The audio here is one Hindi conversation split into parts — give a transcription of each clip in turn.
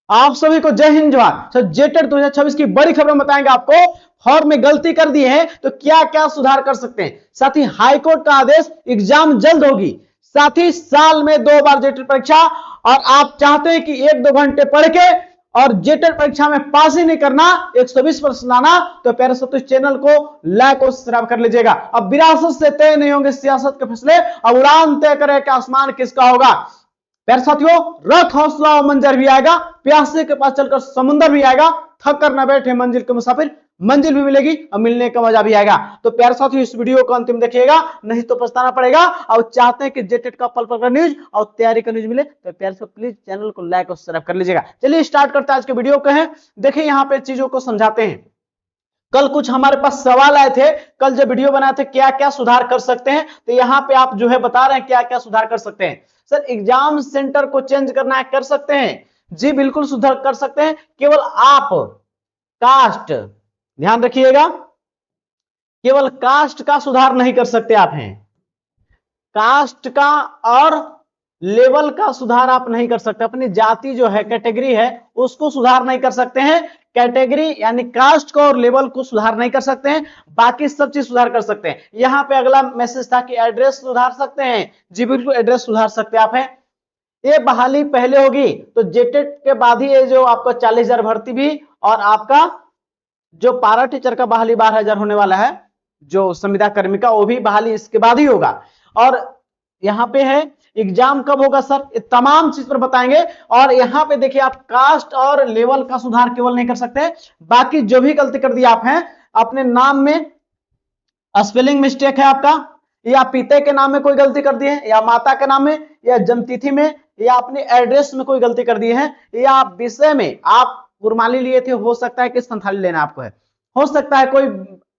आप सभी को जय हिंद जवाहर। तो जेटेट 2026 की बड़ी खबर बताएंगे आपको। फॉर्म में गलती कर दी है तो क्या क्या सुधार कर सकते हैं। साथ ही हाईकोर्ट का आदेश, एग्जाम जल्द होगी। साथ ही साल में 2 बार जेटेट परीक्षा, और आप चाहते हैं कि 1-2 घंटे पढ़ के और जेटेट परीक्षा में पास ही नहीं करना, 120% लाना, तो प्यारे साथियों चैनल को लाइक और सब्सक्राइब कर लीजिएगा। अब विरासत से तय नहीं होंगे सियासत के फैसले, अब उड़ान तय करे कि आसमान किसका होगा। प्यारे साथियों, रख हौसला और मंजर भी आएगा, प्यासे के पास चलकर समुंदर भी आएगा, थक कर न बैठे मंजिल के मुसाफिर, मंजिल भी मिलेगी और मिलने का मजा भी आएगा। तो प्यारे साथियों इस वीडियो को अंतिम देखिएगा, नहीं तो पछताना पड़ेगा। और चाहते हैं कि जेटेट का पल पल का न्यूज और तैयारी का न्यूज मिले तो प्यारे से प्लीज चैनल को लाइक और सब्सक्राइब कर लीजिएगा। चलिए स्टार्ट करते हैं आज के वीडियो को। है देखिए यहाँ पे चीजों को समझाते हैं। कल कुछ हमारे पास सवाल आए थे, कल जब वीडियो बनाए थे क्या क्या सुधार कर सकते हैं, तो यहाँ पे आप जो है बता रहे हैं क्या क्या सुधार कर सकते हैं। सर एग्जाम सेंटर को चेंज करना है, कर सकते हैं जी, बिल्कुल सुधार कर सकते हैं। केवल आप कास्ट, ध्यान रखिएगा, केवल कास्ट का सुधार नहीं कर सकते आप हैं, कास्ट का और लेवल का सुधार आप नहीं कर सकते। अपनी जाति जो है, कैटेगरी है, उसको सुधार नहीं कर सकते हैं। कैटेगरी यानी कास्ट को और लेवल को सुधार नहीं कर सकते हैं, बाकी सब चीज सुधार कर सकते हैं। यहां पे अगला मैसेज था कि एड्रेस सुधार सकते हैं, जी बिल्कुल एड्रेस सुधार सकते हैं आप हैं। ये बहाली पहले होगी तो जेटेट के बाद ही ये जो आपका 40,000 भर्ती भी, और आपका जो पारा टीचर का बहाली 12,000 होने वाला है, जो संविदा कर्मी का, वो भी बहाली इसके बाद ही होगा। और यहाँ पे है एग्जाम कब होगा सर, ये तमाम चीज पर बताएंगे। और यहाँ पे देखिए आप कास्ट और लेवल का सुधार केवल नहीं कर सकते, बाकी जो भी गलती कर दी आप हैं, अपने नाम में स्पेलिंग मिस्टेक है आपका, या पिता के नाम में कोई गलती कर दी है, या माता के नाम में, या जन्मतिथि में, या अपने एड्रेस में कोई गलती कर दी है, या विषय में आप गुरमाली लिए थे, हो सकता है कि संथाली लेना आपको है, हो सकता है कोई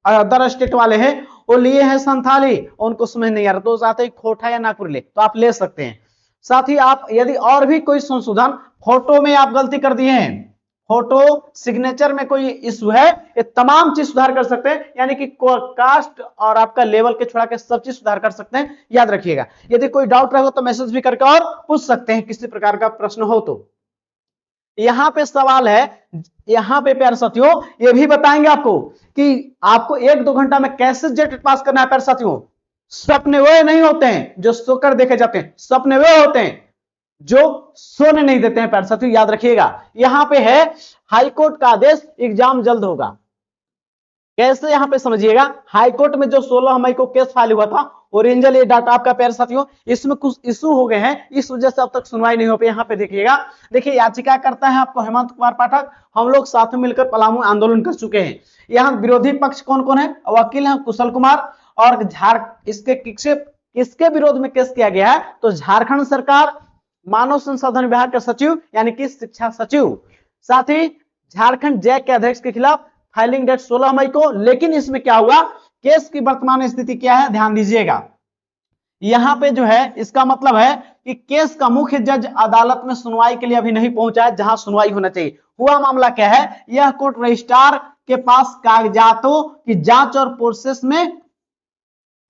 अदर स्टेट वाले हैं वो लिए हैं संथाली, उनको समझ नहीं आ रहा तो चाहते खोटा या नागपुर ले, तो आप ले सकते हैं। साथ ही आप यदि और भी कोई संशोधन, फोटो में आप गलती कर दिए हैं, फोटो सिग्नेचर में कोई इशू है, ये तमाम चीज सुधार कर सकते हैं। यानी कि कास्ट और आपका लेवल के छोड़ा के सब चीज सुधार कर सकते हैं, याद रखिएगा। यदि कोई डाउट रहेगा तो मैसेज भी करके और पूछ सकते हैं, किसी प्रकार का प्रश्न हो तो। यहां पे सवाल है, यहां पे प्यारे साथियों ये भी बताएंगे आपको कि आपको 1-2 घंटा में कैसे जेटेट पास करना है। प्यारे साथियों सपने वे नहीं होते हैं जो सोकर देखे जाते हैं, सपने वे होते हैं जो सोने नहीं देते हैं। प्यारे साथियों याद रखिएगा। यहां पे है हाईकोर्ट का आदेश, एग्जाम जल्द होगा। कैसे यहां पे समझिएगा, हाईकोर्ट में जो 16 मई को केस फाइल हुआ था, ओरिजिनल ये डाटा आपका प्यारे साथियों, इसमें कुछ इशू हो गए हैं, इस वजह से अब तक सुनवाई नहीं हो पाई। यहाँ पे देखिएगा, देखिए याचिका करता है आपको हेमंत कुमार पाठक, हम लोग साथ में मिलकर पलामू आंदोलन कर चुके हैं। यहाँ विरोधी पक्ष कौन कौन है, वकील है कुशल कुमार, और इसके किसके विरोध में केस किया गया है, तो झारखंड सरकार, मानव संसाधन विभाग के सचिव यानी कि शिक्षा सचिव, साथ ही झारखंड जैक के अध्यक्ष के खिलाफ फाइलिंग डेट 16 मई को। लेकिन इसमें क्या हुआ, केस की वर्तमान स्थिति क्या है, ध्यान दीजिएगा। यहां पे जो है इसका मतलब है कि केस का मुख्य जज अदालत में सुनवाई के लिए अभी नहीं पहुंचा है, जहां सुनवाई होना चाहिए। हुआ मामला क्या है, यह कोर्ट रजिस्ट्रार के पास कागजातों की जांच और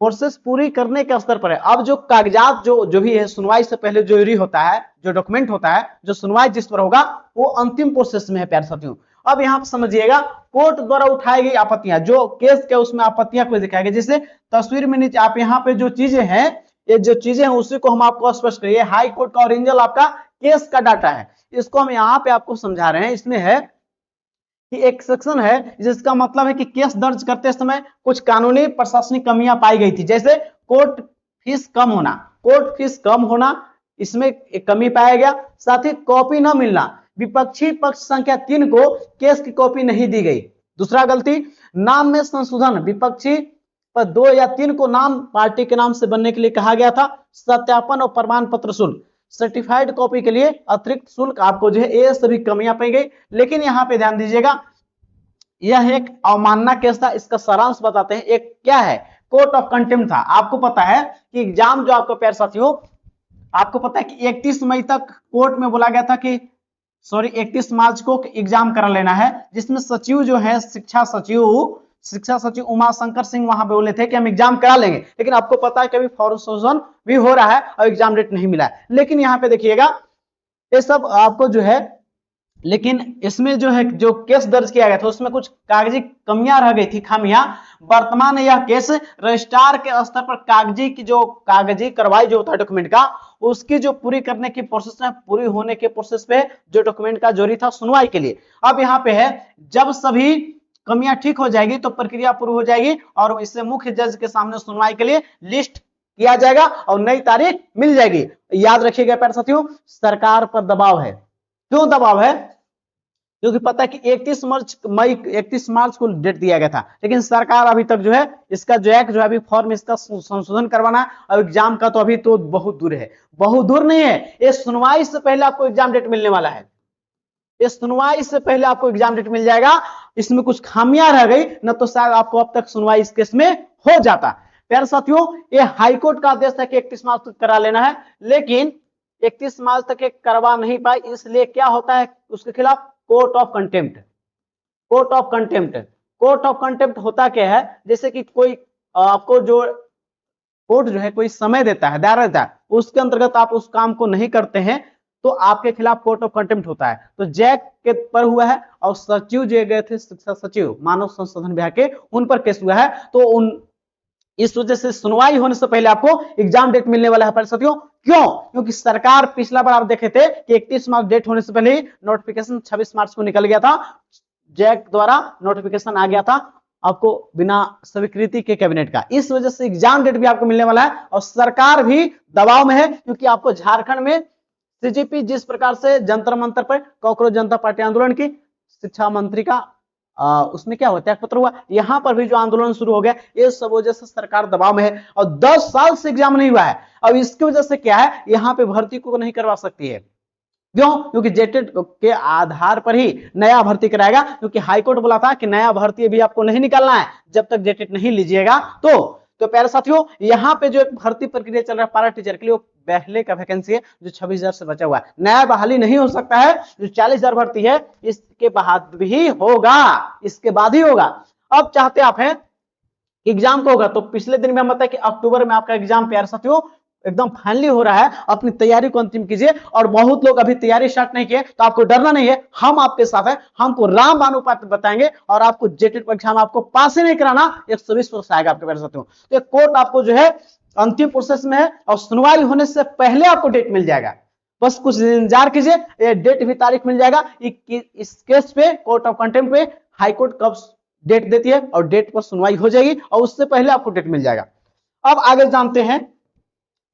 प्रोसेस पूरी करने के स्तर पर है। अब जो कागजात जो भी है, सुनवाई से पहले जो जरूरी होता है, जो डॉक्यूमेंट होता है, जो सुनवाई जिस पर होगा, वो अंतिम प्रोसेस में है प्यारे साथियों। अब यहां पर समझिएगा, कोर्ट द्वारा उठाई गई आपत्तियां, जो केस के उसमें आपत्तियां को दिखाई गई, जैसे तस्वीर में नीचे आप यहाँ पे जो चीजें हैं, ये जो चीजें हैं उसी को हम आपको स्पष्ट करिए। हाई कोर्ट का ओरिजिनल आपका केस का डाटा है, इसको हम यहाँ पे आपको समझा रहे हैं। इसमें है कि एक सेक्शन है जिसका मतलब है कि केस दर्ज करते समय कुछ कानूनी प्रशासनिक कमियां पाई गई थी, जैसे कोर्ट फीस कम होना, कोर्ट फीस कम होना, इसमें एक कमी पाया गया। साथ ही कॉपी न मिलना, विपक्षी पक्ष संख्या 3 को केस की कॉपी नहीं दी गई। दूसरा गलती, नाम में संशोधन, विपक्षी पर 2 या 3 को नाम पार्टी के नाम से बनने के लिए कहा गया था। सत्यापन और प्रमाण पत्र शुल्क, सर्टिफाइड कॉपी के लिए अतिरिक्त शुल्क आपको जो है, ये सभी कमियां पाई गई। लेकिन यहां पे ध्यान दीजिएगा, यह एक अवमानना केस था, इसका सारांश बताते हैं। एक क्या है, कोर्ट ऑफ कंटेम्प्ट था। आपको पता है कि एग्जाम जो आपको प्यारे साथियों, आपको पता है कि 31 मई तक कोर्ट में बोला गया था कि 31 मार्च को एग्जाम करा लेना है, जिसमें सचिव जो है शिक्षा सचिव उमा शंकर सिंह वहां बोले थे कि हम एग्जाम करा लेंगे। लेकिन आपको पता है कि अभी फॉर्म भी हो रहा है और एग्जाम डेट नहीं मिला है। लेकिन यहाँ पे देखिएगा, ये सब आपको जो है लेकिन इसमें जो है जो केस दर्ज किया गया था उसमें कुछ कागजी कमियां रह गई थी, खामियां। वर्तमान में यह केस रजिस्ट्रार के स्तर पर कागजी की जो कागजी कार्रवाई जो होता है डॉक्यूमेंट का, उसकी जो पूरी करने की प्रोसेस है, पूरी होने के प्रोसेस पे जो डॉक्यूमेंट का जरूरी था सुनवाई के लिए, अब यहाँ पे है जब सभी कमियां ठीक हो जाएगी तो प्रक्रिया पूरी हो जाएगी और इसे मुख्य जज के सामने सुनवाई के लिए लिस्ट किया जाएगा और नई तारीख मिल जाएगी। याद रखिएगा प्यारे साथियों, सरकार पर दबाव है। क्यों दबाव है? क्योंकि पता है कि 31 मार्च को डेट दिया गया था, लेकिन सरकार अभी तक जो है इसका जो एक्ट जो है अभी फॉर्म इसका संशोधन करवाना है और एग्जाम का तो अभी तो बहुत दूर है, बहुत दूर नहीं है, ये सुनवाई से पहले आपको एग्जाम डेट मिलने वाला है। इस सुनवाई से पहले आपको एग्जाम डेट मिल जाएगा। इसमें कुछ खामियां रह गई न तो शायद आपको अब तक सुनवाई इस केस में हो जाता। प्यारे साथियों, ये हाईकोर्ट का आदेश है कि 31 मार्च तक करा लेना है, लेकिन 31 मार्च तक करवा नहीं पाए, इसलिए क्या होता है उसके खिलाफ court of contempt. Court of contempt, court of contempt होता क्या है, जैसे कि कोई आपको जो कोर्ट जो है कोई समय देता है, दायरा देता है, उसके अंतर्गत आप उस काम को नहीं करते हैं तो आपके खिलाफ कोर्ट ऑफ कंटेम्प्ट होता है। तो जैक के पर हुआ है और सचिव जो गए थे, शिक्षा सचिव मानव संसाधन विभाग के, उन पर केस हुआ है। तो उन इस वजह से सुनवाई होने से पहले आपको एग्जाम डेट मिलने वाला है साथियों। क्यों? क्योंकि सरकार पिछला बार आप देखे थे कि 31 मार्च डेट होने से पहले ही नोटिफिकेशन 26 मार्च को निकल गया था, जैक द्वारा नोटिफिकेशन आ गया था आपको बिना स्वीकृति के कैबिनेट का। इस वजह से एग्जाम डेट भी आपको मिलने वाला है और सरकार भी दबाव में है, क्योंकि आपको झारखंड में सीजीपी जिस प्रकार से जंतर मंतर पर कॉकरोच जनता पार्टी आंदोलन की शिक्षा मंत्री का उसमें क्या होता है पत्र हुआ, यहां पर भी जो आंदोलन शुरू हो गया, ये सब वजह से सरकार दबाव में है और 10 साल से एग्जाम नहीं हुआ है। अब इसकी वजह से क्या है, यहां पे भर्ती को नहीं करवा सकती है। क्यों? क्योंकि जेटेड के आधार पर ही नया भर्ती कराएगा, क्योंकि हाईकोर्ट बोला था कि नया भर्ती भी आपको नहीं निकालना है जब तक जेटेड नहीं लीजिएगा। तो प्यारे साथियों, यहाँ पे जो भर्ती प्रक्रिया चल रहा है पारा टीचर के लिए, वो पहले का वैकेंसी है जो 26,000 से बचा हुआ है, नया बहाली नहीं हो सकता है। जो 40,000 भर्ती है इसके बाद भी होगा, इसके बाद ही होगा। अब चाहते आप हैं एग्जाम को होगा, तो पिछले दिन में हम बताया कि अक्टूबर में आपका एग्जाम प्यारे साथियों एकदम फाइनली हो रहा है, अपनी तैयारी को अंतिम कीजिए। और बहुत लोग अभी तैयारी स्टार्ट नहीं किए, तो आपको डरना नहीं है, हम आपके साथ हैं, हमको रामबाण उपाय बताएंगे और आपको जेटेड परीक्षा में आपको पास ही नहीं कराना, 120% आएगा आपके प्यारे साथियों। तो कोर्ट आपको जो है अंतिम प्रोसेस में है और सुनवाई होने से पहले आपको डेट मिल जाएगा, बस कुछ इंतजार कीजिए, ये डेट भी तारीख मिल जाएगा। इस केस पे कोर्ट ऑफ कंटेम्प्ट पे हाईकोर्ट कब डेट देती है और डेट पर सुनवाई हो जाएगी और उससे पहले आपको डेट मिल जाएगा। अब आगे जानते हैं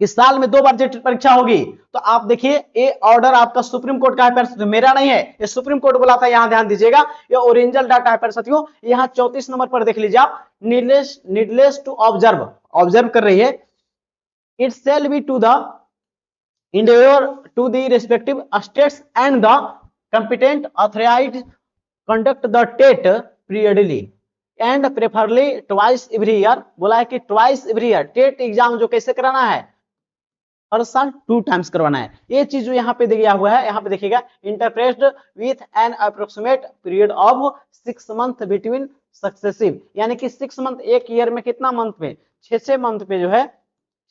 कि साल में 2 बार जेटेड परीक्षा होगी। तो आप देखिए ये ऑर्डर आपका सुप्रीम कोर्ट का है, तो मेरा नहीं है, ये सुप्रीम कोर्ट बोला था, यहां ध्यान दीजिएगा, ये ओरिजिनल डाटा है साथियों। यहां 34 नंबर पर देख लीजिए आप, नीडलेस टू ऑब्जर्व कर रही है, it shall be to the endeavor to the respective states and the competent authorities conduct the TET periodically and preferably twice every year। बोला है कि twice every year TET exam जो कैसे कराना है, हर साल 2 टाइम्स करवाना है। ये चीज जो यहाँ पे दिया हुआ है, यहाँ पे देखिएगा, interspersed with an approximate period of 6 month between successive, यानी कि 6 मंथ, एक ईयर में कितना मंथ में, 6 मंथ में जो है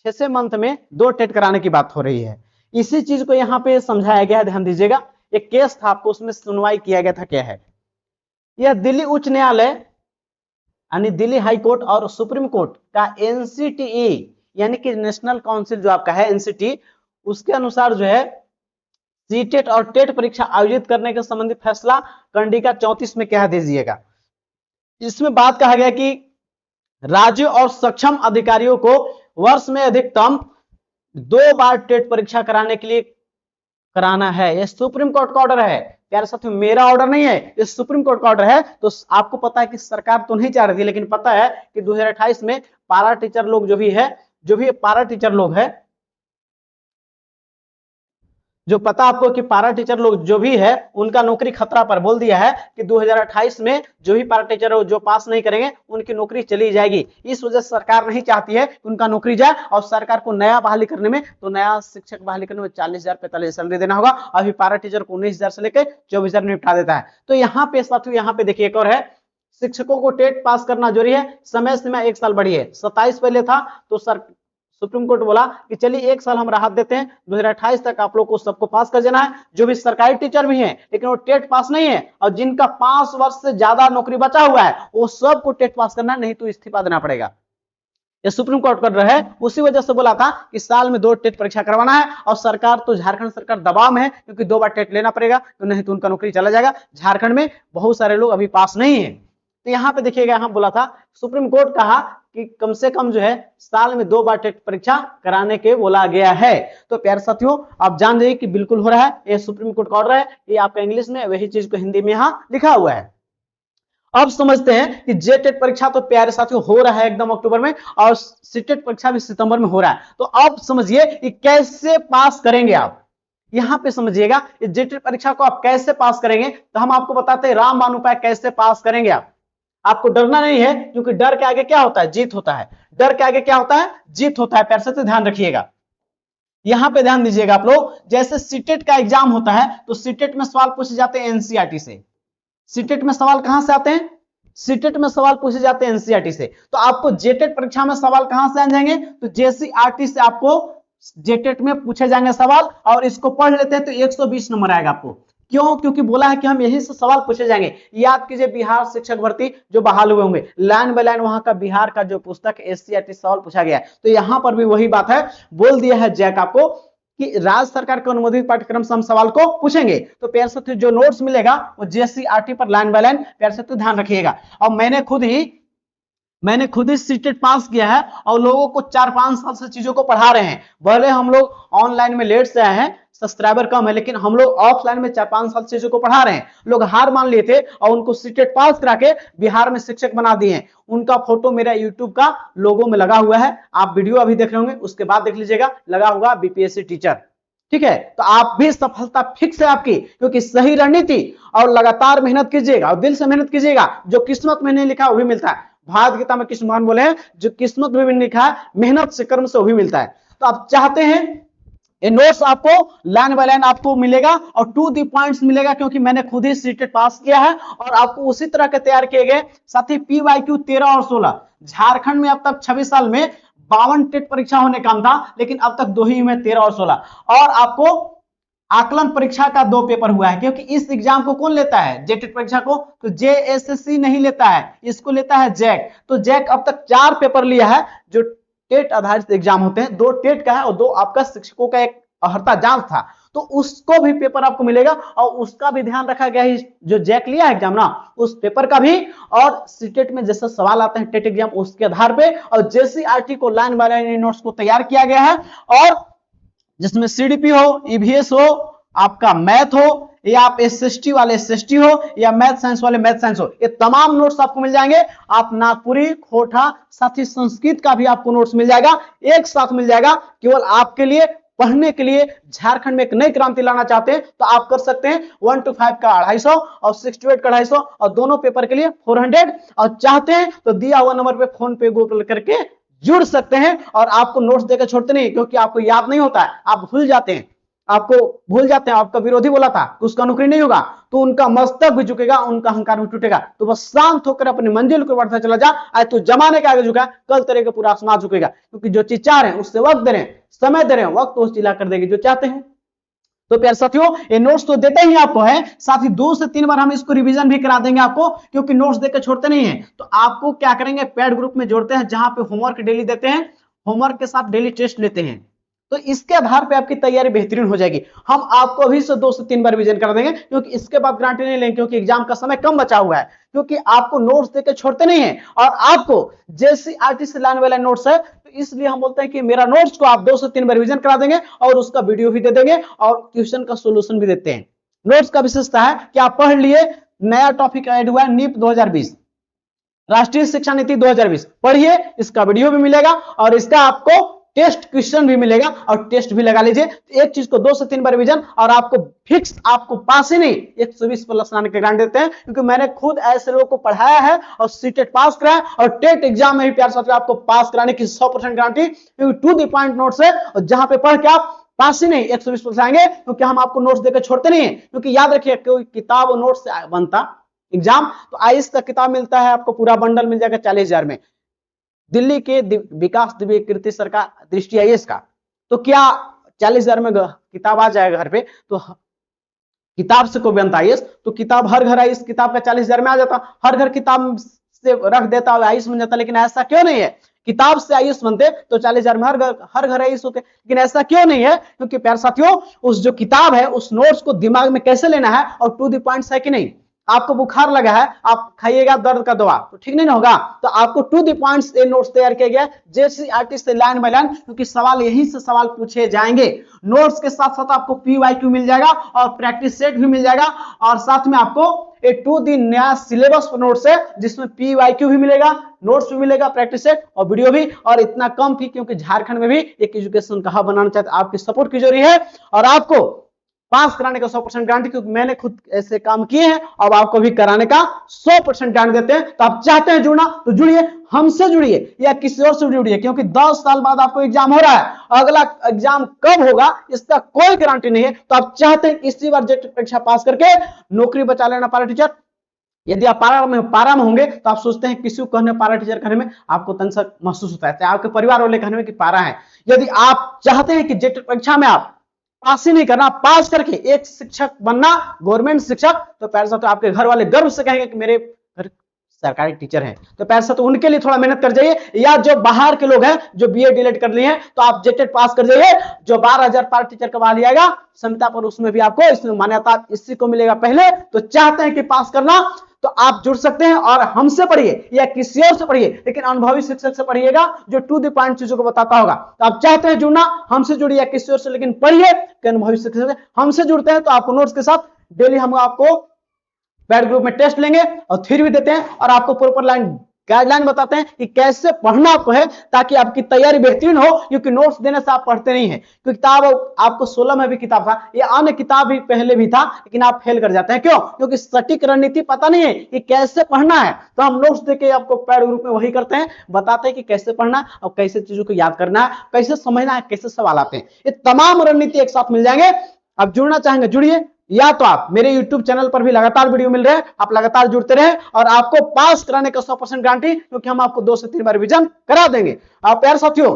6 मंथ में 2 टेट कराने की बात हो रही है। इसी चीज को यहाँ पे समझाया गया है, ध्यान दीजिएगा। एक केस था आपको उसमें सुनवाई किया गया था, क्या है यह दिल्ली उच्च न्यायालय यानी दिल्ली हाई कोर्ट और सुप्रीम कोर्ट का एनसीटीई यानी कि नेशनल काउंसिल जो आपका है एनसीटी, उसके अनुसार जो है सीटेट और टेट परीक्षा आयोजित करने के संबंधी फैसला कंडिका 34 में कह दीजिएगा। इसमें बात कहा गया कि राज्य और सक्षम अधिकारियों को वर्ष में अधिकतम 2 बार टेट परीक्षा कराने के लिए कराना है। यह सुप्रीम कोर्ट का ऑर्डर है प्यारे साथियों, मेरा ऑर्डर नहीं है, ये सुप्रीम कोर्ट का ऑर्डर है। तो आपको पता है कि सरकार तो नहीं चाह रही थी, लेकिन पता है कि 2028 में पारा टीचर लोग जो भी पारा टीचर लोग है, जो पता आपको कि पारा टीचर लोग जो भी है उनका नौकरी खतरा पर, बोल दिया है कि 2028 में जो भी पारा टीचर जो पास नहीं करेंगे उनकी नौकरी चली जाएगी। इस वजह से सरकार नहीं चाहती है कि उनका नौकरी जाए और सरकार को नया बहाली करने में, तो नया शिक्षक बहाली करने में 40,000 45,000 सैलरी देना होगा। अभी पारा टीचर को 19,000 से लेकर 24,000 निपटा देता है। तो यहाँ पे साथियों, यहाँ पे देखिए एक और है, शिक्षकों को टेट पास करना जरूरी है, समय सीमा 1 साल बढ़ी है, 27 पहले था तो सुप्रीम कोर्ट बोला कि चलिए 1 साल हम राहत देते हैं, 2028 तक आप लोग को सबको पास कर देना है, जो भी सरकारी टीचर भी हैं लेकिन वो टेट पास नहीं है और जिनका 5 वर्ष से ज्यादा नौकरी बचा हुआ है वो सबको टेट पास करना है, नहीं तो इस्तीफा देना पड़ेगा। ये सुप्रीम कोर्ट कर रहा है, उसी वजह से बोला था कि साल में 2 टेट परीक्षा करवाना है। और सरकार तो झारखंड सरकार दबाव में है क्योंकि 2 बार टेट लेना पड़ेगा, तो नहीं तो उनका नौकरी चला जाएगा। झारखंड में बहुत सारे लोग अभी पास नहीं है। तो यहाँ पे देखिएगा, यहाँ बोला था सुप्रीम कोर्ट कहा कि कम से कम जो है साल में 2 बार टेट परीक्षा कराने के बोला गया है। तो प्यारे साथियों, आप जान जाइए कि बिल्कुल हो रहा है, ये सुप्रीम कोर्ट का ऑर्डर है, ये आपका इंग्लिश में, वही चीज को हिंदी में यहाँ लिखा हुआ है। अब समझते हैं कि जेटेट परीक्षा तो प्यारे साथियों हो रहा है एकदम अक्टूबर में, और सीटेट परीक्षा भी सितंबर में हो रहा है। तो अब समझिए कि कैसे पास करेंगे आप। यहां पे समझिएगा, जेटेट परीक्षा को आप कैसे पास करेंगे, तो हम आपको बताते हैं रामबाण उपाय कैसे पास करेंगे आप। आपको डरना नहीं है, क्योंकि डर के आगे क्या होता है, जीत होता है। डर के आगे क्या होता है, जीत होता है। प्यारे साथियों ध्यान रखिएगा, यहां पे ध्यान दीजिएगा आप लोग। जैसे सीटेट का एग्जाम होता है तो सीटेट में सवाल पूछे जाते हैं एनसीईआरटी से। सीटेट में सवाल कहां से आते हैं, सीटेट में सवाल पूछे जाते हैं एनसीईआरटी से। तो आपको जेटेट परीक्षा में सवाल कहां से आ जाएंगे, तो जेसीईआरटी से आपको जेटेट में पूछे जाएंगे सवाल, और इसको पढ़ लेते हैं तो 120 नंबर आएगा आपको। क्यों, क्योंकि बोला है कि हम यही से सवाल पूछे जाएंगे। याद कीजिए, बिहार शिक्षक भर्ती जो बहाल हुए होंगे, लाइन बाय लाइन वहां का बिहार का जो पुस्तक एससीईआरटी सवाल पूछा गया है। तो यहां पर भी वही बात है, बोल दिया है जैक आपको कि राज्य सरकार के अनुमोदित पाठ्यक्रम से हम सवाल को पूछेंगे। तो प्यारे साथियों, जो नोट्स मिलेगा वो जेसीईआरटी पर लाइन बाय लाइन, प्यारे साथियों ध्यान रखिएगा। और मैंने खुद ही सीटेट पास किया है और लोगों को 4-5 साल से चीजों को पढ़ा रहे हैं। भले हम लोग ऑनलाइन में लेट से आए हैं, सब्सक्राइबर कम है, लेकिन हम लोग ऑफलाइन में 4-5 साल चीजों को पढ़ा रहे हैं। लोग हार मान लिए थे और उनको सीटेट पास करा के बिहार में शिक्षक बना दिए हैं। उनका फोटो मेरा यूट्यूब का लोगो में लगा हुआ है, आप वीडियो अभी देख रहे होंगे, उसके बाद देख लीजिएगा, लगा होगा बीपीएससी टीचर। ठीक है, तो आप भी सफलता फिक्स है आपकी, क्योंकि सही रणनीति और लगातार मेहनत कीजिएगा और दिल से मेहनत कीजिएगा। जो किस्मत में नहीं लिखा वही मिलता है। भागवत गीता में कृष्ण भगवान बोले हैं, जो किस्मत में भी नहीं लिखा है, मेहनत से कर्म से वही मिलता है। तो आप चाहते हैं ये नोट्स आपको लाइन बाय लाइन आपको मिलेगा और टू दी पॉइंट्स मिलेगा, क्योंकि मैंने खुद ही सीटेट पास किया है और आपको उसी तरह के तैयार किए गए। साथ ही पीवाईक्यू 13 और 16, झारखंड में अब तक 26 साल में 52 टेट परीक्षा होने काम था, लेकिन अब तक 2 ही में 13 और 16। और आपको आकलन परीक्षा का 2 पेपर हुआ है, क्योंकि इस एग्जाम को कौन लेता है, जेटेट परीक्षा को, तो जेएसएससी नहीं लेता है, इसको लेता है जैक। तो जैक अब तक 4 पेपर लिया है जो टेट आधारित एग्जाम होते हैं। 2 टेट का है और 2 आपका शिक्षकों का एक अहर्ता जांच था, तो उसको भी पेपर आपको मिलेगा और उसका भी ध्यान रखा गया है। जो जैक लिया है एग्जाम ना, उस पेपर का भी, और सीटेट में जैसे सवाल आते हैं टेट एग्जाम उसके आधार पे, और जेसीईआरटी को लाइन बाय लाइन नोट्स को तैयार किया गया है। और जिसमें सीडीपी हो, ईवीएस हो, आपका मैथ हो, या आप एसएसटी वाले एसएसटी हो, या मैथ साइंस वाले मैथ साइंस हो, ये तमाम नोट्स आपको मिल जाएंगे। आप नागपुरी, खोटा, साथ ही संस्कृत का भी आपको नोट्स मिल जाएगा, एक साथ मिल जाएगा, केवल आपके लिए, पढ़ने के लिए। झारखंड में एक नई क्रांति लाना चाहते हैं तो आप कर सकते हैं। 1 to 5 का 250 और 6 to 8 का 250, और दोनों पेपर के लिए 400। और चाहते हैं तो दिया हुआ नंबर पे फोन पे गूगल करके जुड़ सकते हैं। और आपको नोट्स देकर छोड़ते नहीं, क्योंकि आपको याद नहीं होता है, आप भूल जाते हैं, आपका विरोधी बोला था कि उसका नौकरी नहीं होगा, तो उनका मस्तक भी झुकेगा, उनका अहंकार भी टूटेगा। तो बस शांत होकर अपनी मंजिल को बढ़ता चला जा। आज तो जमाने के आगे झुका, कल तेरे का पूरा आसमान झुकेगा, क्योंकि जो चीज चाह रहे हैं उससे वक्त दे रहे हैं, समय दे रहे हैं, वक्त उस चिल्ला कर देगी जो चाहते हैं। तो प्यारे साथियों, ये नोट्स तो देते ही आपको है, साथ ही 2 से 3 बार हम इसको रिवीजन भी करा देंगे आपको, क्योंकि नोट्स देकर छोड़ते नहीं है। तो आपको क्या करेंगे, पैड ग्रुप में जोड़ते हैं, जहां पे होमवर्क डेली देते हैं, होमवर्क के साथ डेली टेस्ट लेते हैं। तो इसके आधार पे आपकी तैयारी बेहतरीन हो जाएगी। हम आपको अभी से 2 से 3 बार रिवीजन कर देंगे, क्योंकि इसके बाद गारंटी नहीं लेंगे, क्योंकि एग्जाम का समय कम बचा हुआ है, क्योंकि आपको नोट्स देकर छोड़ते नहीं है। और आपको जेसीईआरटी से लाने वाला नोट्स है, तो इसलिए हम बोलते हैं कि मेरा नोट्स को आप 2 से 3 बार रिवीजन करा देंगे और उसका वीडियो भी दे देंगे और क्वेश्चन का सोल्यूशन भी देते हैं। नोट्स का विशेषता है कि आप पढ़ लिए, नया टॉपिक ऐड हुआ है नीप 2020, राष्ट्रीय शिक्षा नीति 2020, पढ़िए, इसका वीडियो भी मिलेगा और इसका आपको टेस्ट क्वेश्चन भी मिलेगा और टेस्ट भी लगा लीजिए। एक चीज को 2 से 3 बार रिवीजन और आपको फिक्स, आपको पास ही नहीं 120 प्लस लाने के गारंटी देते हैं, क्योंकि मैंने खुद ऐसे लोगों को पढ़ाया है और सीटेट पास कराया, और टेट एग्जाम में भी प्यार साथियों आपको पास कराने की 100% गारंटी, क्योंकि टू द पॉइंट नोट्स है, और जहां पे पढ़ के आप पास ही नहीं 120 प्लस आएंगे, क्योंकि हम आपको नोट्स देकर छोड़ते नहीं है। क्योंकि याद रखिए, कोई किताब और नोट्स से बनता एग्जाम, तो आइस का किताब मिलता है आपको, पूरा बंडल मिल जाएगा 40,000 में। दिल्ली के विकास दिव्य कीर्ति सर का दृष्टि आईएएस का, तो क्या 40,000 में किताब आ जाएगा घर पे? तो किताब से को बनता आईएएस, तो किताब हर घर आईएएस किताब का 40,000 में आ जाता, हर घर किताब से रख देता और आईएएस बन जाता। लेकिन ऐसा क्यों नहीं है? किताब से आईएएस बनते तो 40,000 में हर घर आईएएस होते, लेकिन ऐसा क्यों नहीं है? क्योंकि प्यारे साथियों, उस जो किताब है उस नोट्स को दिमाग में कैसे लेना है और टू द पॉइंट्स है कि नहीं। आपको बुखार लगा है, आप खाइएगा दर्द का दवा तो ठीक नहीं होगा, तो आपको टू द पॉइंट्स ये नोट्स तैयार किया गया जेसीईआरटी से लाइन बाय लाइन, क्योंकि सवाल यहीं से सवाल पूछे जाएंगे। नोट्स के साथ साथ आपको पीवाईक्यू मिल जाएगा और प्रैक्टिस सेट भी मिल जाएगा, और साथ में आपको ए टू दी नया सिलेबस नोट्स है जिसमें पीवाईक्यू भी मिलेगा, नोट्स भी मिलेगा, प्रैक्टिस सेट और वीडियो भी, और इतना कम फी, क्योंकि झारखंड में भी एक एजुकेशन का हब बनाना चाहते हैं। आपकी सपोर्ट की जरूरी है और आपको पास कराने का 100% गारंटी, क्योंकि मैंने खुद ऐसे काम किए हैं, अब आपको भी कराने का 100% गारंटी देते हैं। तो आप चाहते हैं जुड़ना तो जुड़िए, हमसे जुड़िए या किसी और से जुड़िए, क्योंकि 10 साल बाद आपको एग्जाम हो रहा है। अगला एग्जाम कब होगा इसका कोई गारंटी नहीं है। तो आप चाहते हैं इसी बार जेट परीक्षा पास करके नौकरी बचा लेना पारा टीचर। यदि आप पारा में होंगे तो आप सोचते हैं किसी को कहने पारा टीचर कहने में आपको टेंशन महसूस होता है, चाहे आपके परिवार वाले कहने में कि पारा है। यदि आप चाहते हैं कि जेट परीक्षा में आप पास ही नहीं करना, पास करके एक शिक्षक बनना, गवर्नमेंट शिक्षक, तो प्यारे साथियों आपके घर वाले गर्व से कहेंगे कि मेरे घर सरकारी टीचर हैं। तो प्यारे साथियों उनके लिए थोड़ा मेहनत कर जाइए, या जो बाहर के लोग हैं जो बीए डीएलएड कर लिए हैं तो आप जेटेट पास कर जाइए। जो 12,000 पारा टीचर का बहाली आएगा क्षमता पर, उसमें भी आपको इसमें मान्यता इसी को मिलेगा पहले। तो चाहते हैं कि पास करना तो आप जुड़ सकते हैं और हमसे पढ़िए या किसी और से पढ़िए, लेकिन अनुभवी शिक्षक से पढ़िएगा जो टू द पॉइंट चीजों को बताता होगा। तो आप चाहते हैं जुड़ना, हमसे जुड़िए या किसी और से, लेकिन पढ़िए कि अनुभवी शिक्षक से। हमसे जुड़ते हैं तो आपको नोट्स के साथ डेली हम आपको पैड ग्रुप में टेस्ट लेंगे और फिर भी देते हैं, और आपको प्रॉपर लाइन गाइडलाइन बताते हैं कि कैसे पढ़ना आपको है ताकि आपकी तैयारी बेहतरीन हो। क्योंकि नोट्स देने से आप पढ़ते नहीं है, क्योंकि किताब आपको 16 में भी किताब था, ये अन्य किताब भी पहले भी था, लेकिन आप फेल कर जाते हैं। क्यों? क्योंकि सटीक रणनीति पता नहीं है कि कैसे पढ़ना है। तो हम नोट्स देके आपको पैड ग्रुप में वही करते हैं, बताते हैं कि कैसे पढ़ना और कैसे चीजों को याद करना है, कैसे समझना है, कैसे सवाल आते हैं। ये तमाम रणनीति एक साथ मिल जाएंगे। आप जुड़ना चाहेंगे जुड़िए, या तो आप मेरे YouTube चैनल पर भी लगातार वीडियो मिल रहे हैं, आप लगातार जुड़ते रहे, और आपको पास कराने का 100% गारंटी, क्योंकि हम आपको 2 से 3 बार रिवीजन करा देंगे। आप प्यारे साथियों,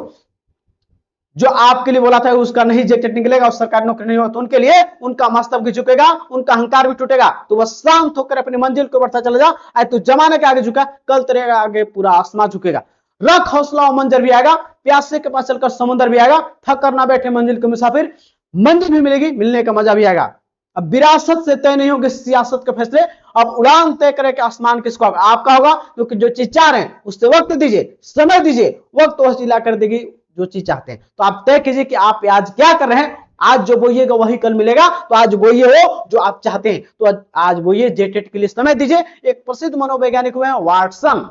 जो आपके लिए बोला था उसका नहीं जेटेट निकलेगा और सरकारी नौकरी नहीं होगा, तो उनके लिए उनका मस्तक भी झुकेगा, उनका अहंकार भी टूटेगा। तो वह शांत होकर अपनी मंजिल को बढ़ता चला जा। आज तो जमाने के आगे झुका, कल तेरे आगे पूरा आसमान झुकेगा। रख हौसला और मंजर भी आएगा, प्यासे के पास चलकर समुद्र भी आएगा, थक कर ना बैठे मंजिल के मुसाफिर, मंजिल भी मिलेगी, मिलने का मजा भी आएगा। अब विरासत से तय नहीं होंगे सियासत के फैसले, अब उड़ान तय करे कि आसमान किसका होगा, आपका होगा। क्योंकि जो चीज चाह रहे हैं उससे वक्त दीजिए, समय दीजिए, वक्त वह चीज ला कर देगी जो चीज चाहते हैं। तो आप तय कीजिए कि आप आज क्या कर रहे हैं। आज जो बोइएगा वही कल मिलेगा, तो आज बोइए वो जो आप चाहते हैं, तो आज बोइए, जेटेट के लिए समय दीजिए। एक प्रसिद्ध मनोवैज्ञानिक हुए हैं वाटसन,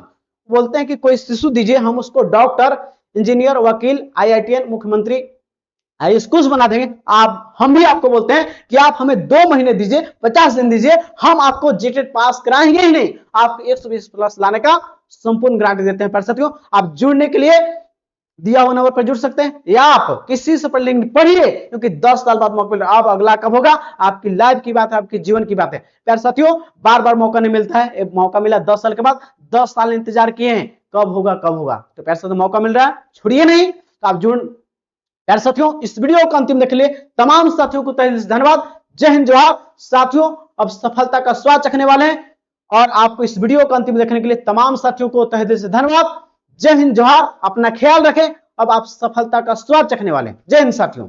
बोलते हैं कि कोई शिशु दीजिए, हम उसको डॉक्टर, इंजीनियर, वकील, आईआईटीएन, मुख्यमंत्री, कुछ बना देंगे। हम भी आपको बोलते हैं कि आप हमें 2 महीने दीजिए, 50 दिन दीजिए, हम आपको जेटेट पास कराएंगे ही नहीं, आपको 120 प्लस लाने का संपूर्ण गारंटी देते हैं। पर साथियों, आप जुड़ने के लिए दिया हुआ नंबर पर जुड़ सकते हैं, या आप किसी से पढ़िए, क्योंकि 10 साल बाद मौका मिल रहा है। अब अगला कब होगा, आपकी लाइफ की बात है, आपके जीवन की बात है। प्यारे साथियों, बार बार मौका नहीं मिलता है, मौका मिला 10 साल के बाद, 10 साल इंतजार किए हैं, कब होगा कब होगा। तो प्यारे साथियों, मौका मिल रहा है, छोड़िए नहीं। तो आप जुड़। प्यारे साथियों, इस वीडियो को अंतिम देखने के लिए तमाम साथियों को तहे दिल से धन्यवाद। जय हिंद, जोहार। साथियों, अब सफलता का स्वाद चखने वाले हैं, और आपको इस वीडियो को अंतिम देखने के लिए तमाम साथियों को तहे दिल से धन्यवाद। जय हिंद, जोहार। अपना ख्याल रखें, अब आप सफलता का स्वाद चखने वाले हैं। जय हिंद साथियों।